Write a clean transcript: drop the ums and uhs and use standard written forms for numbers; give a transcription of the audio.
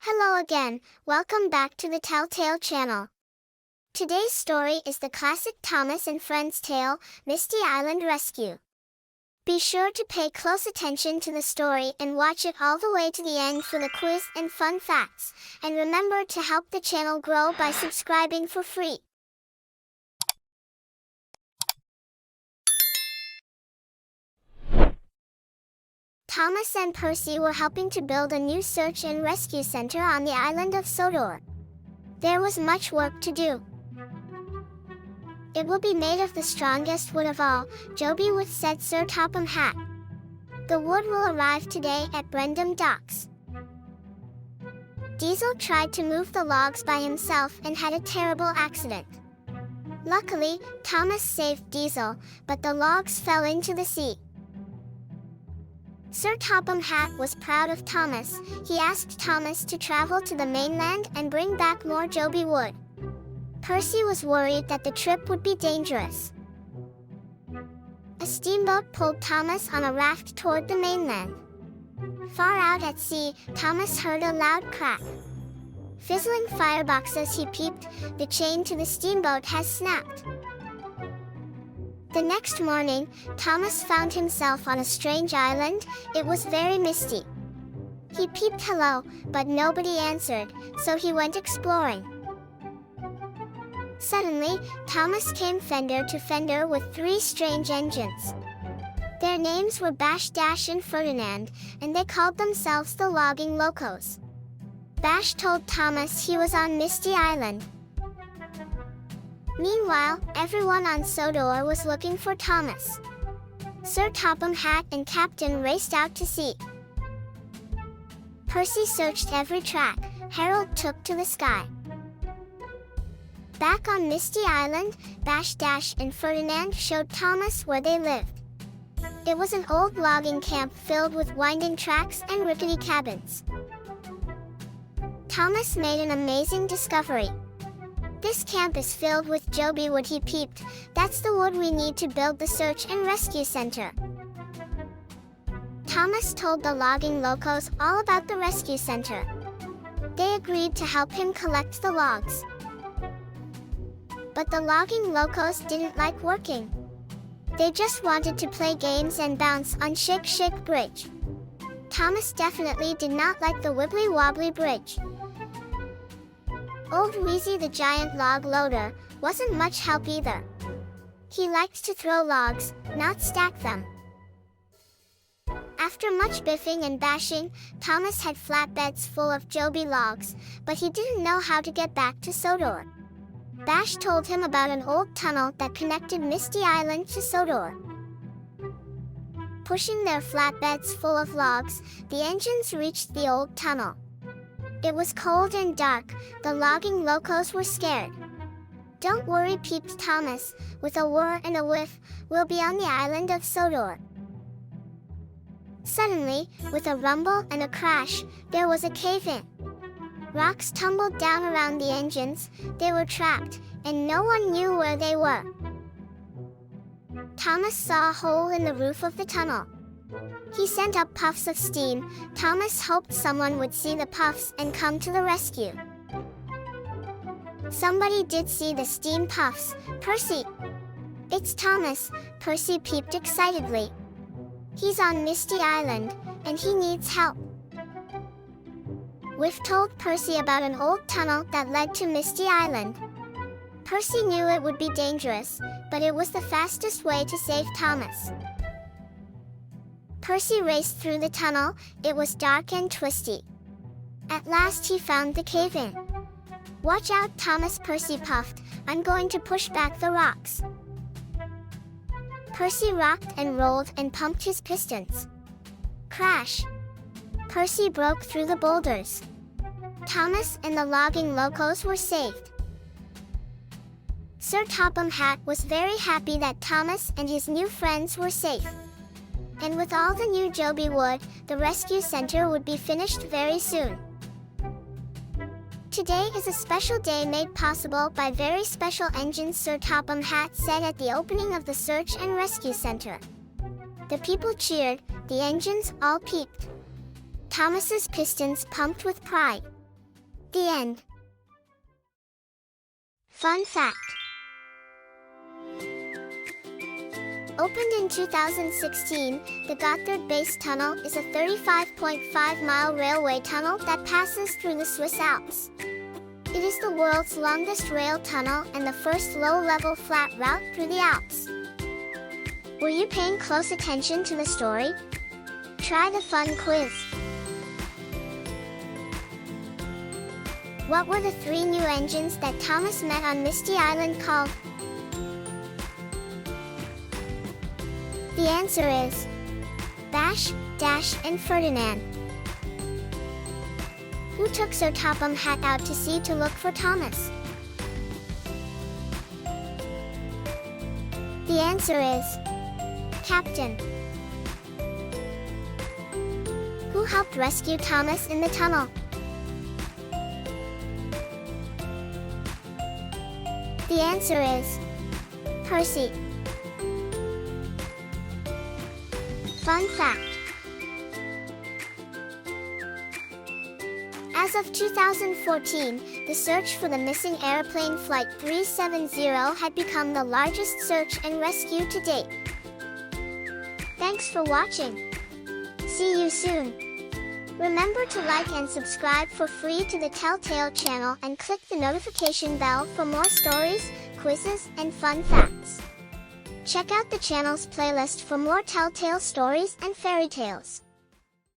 Hello again, welcome back to the Telltale channel. Today's story is the classic Thomas and Friends tale, Misty Island Rescue. Be sure to pay close attention to the story and watch it all the way to the end for the quiz and fun facts, and remember to help the channel grow by subscribing for free. Thomas and Percy were helping to build a new search and rescue center on the island of Sodor. There was much work to do. It will be made of the strongest wood of all, jobi with said Sir Topham Hatt. The wood will arrive today at Brendam Docks. Diesel tried to move the logs by himself and had a terrible accident. Luckily, Thomas saved Diesel, but the logs fell into the sea. Sir Topham Hatt was proud of Thomas. He asked Thomas to travel to the mainland and bring back more jobi wood. Percy was worried that the trip would be dangerous. A steamboat pulled Thomas on a raft toward the mainland. Far out at sea, Thomas heard a loud crack. Fizzling fireboxes, he peeped. The chain to the steamboat has snapped. The next morning, Thomas found himself on a strange island. It was very misty. He peeped hello, but nobody answered, so he went exploring. Suddenly, Thomas came fender to fender with three strange engines. Their names were Bash, Dash, and Ferdinand, and they called themselves the Logging Locos. Bash told Thomas he was on Misty Island. Meanwhile, everyone on Sodor was looking for Thomas. Sir Topham Hatt and Captain raced out to sea. Percy searched every track. Harold took to the sky. Back on Misty Island, Bash, Dash, and Ferdinand showed Thomas where they lived. It was an old logging camp filled with winding tracks and rickety cabins. Thomas made an amazing discovery. This camp is filled with jobi wood, he peeped. That's the wood we need to build the search and rescue center. Thomas told the logging locos all about the rescue center. They agreed to help him collect the logs. But the logging locos didn't like working. They just wanted to play games and bounce on Shake Shake Bridge. Thomas definitely did not like the Wibbly Wobbly Bridge. Old Wheezy the giant log loader wasn't much help either. He liked to throw logs, not stack them. After much biffing and bashing, Thomas had flatbeds full of jobi logs, but he didn't know how to get back to Sodor. Bash told him about an old tunnel that connected Misty Island to Sodor. Pushing their flatbeds full of logs, the engines reached the old tunnel. It was cold and dark. The logging locos were scared. Don't worry, peeped Thomas. With a whir and a whiff, we'll be on the island of Sodor. Suddenly, with a rumble and a crash, there was a cave-in. Rocks tumbled down around the engines. They were trapped, and no one knew where they were. Thomas saw a hole in the roof of the tunnel. He sent up puffs of steam. Thomas hoped someone would see the puffs and come to the rescue. Somebody did see the steam puffs. Percy! It's Thomas, Percy peeped excitedly. He's on Misty Island, and he needs help. Whiff told Percy about an old tunnel that led to Misty Island. Percy knew it would be dangerous, but it was the fastest way to save Thomas. Percy raced through the tunnel. It was dark and twisty. At last he found the cave-in. Watch out, Thomas, Percy puffed. I'm going to push back the rocks. Percy rocked and rolled and pumped his pistons. Crash! Percy broke through the boulders. Thomas and the logging locos were saved. Sir Topham Hatt was very happy that Thomas and his new friends were safe. And with all the new jobi wood, the rescue center would be finished very soon. Today is a special day made possible by very special engines, Sir Topham Hatt said at the opening of the search and rescue center. The people cheered, the engines all peeped. Thomas's pistons pumped with pride. The end. Fun fact. Opened in 2016, the Gotthard Base Tunnel is a 35.5-mile railway tunnel that passes through the Swiss Alps. It is the world's longest rail tunnel and the first low-level flat route through the Alps. Were you paying close attention to the story? Try the fun quiz. What were the 3 new engines that Thomas met on Misty Island called? The answer is Bash, Dash, and Ferdinand. Who took Sir Topham Hatt out to sea to look for Thomas? The answer is Captain. Who helped rescue Thomas in the tunnel? The answer is Percy. Fun fact. As of 2014, the search for the missing airplane Flight 370 had become the largest search and rescue to date. Thanks for watching. See you soon. Remember to like and subscribe for free to the Telltale channel and click the notification bell for more stories, quizzes, and fun facts. Check out the channel's playlist for more Telltale stories and fairy tales.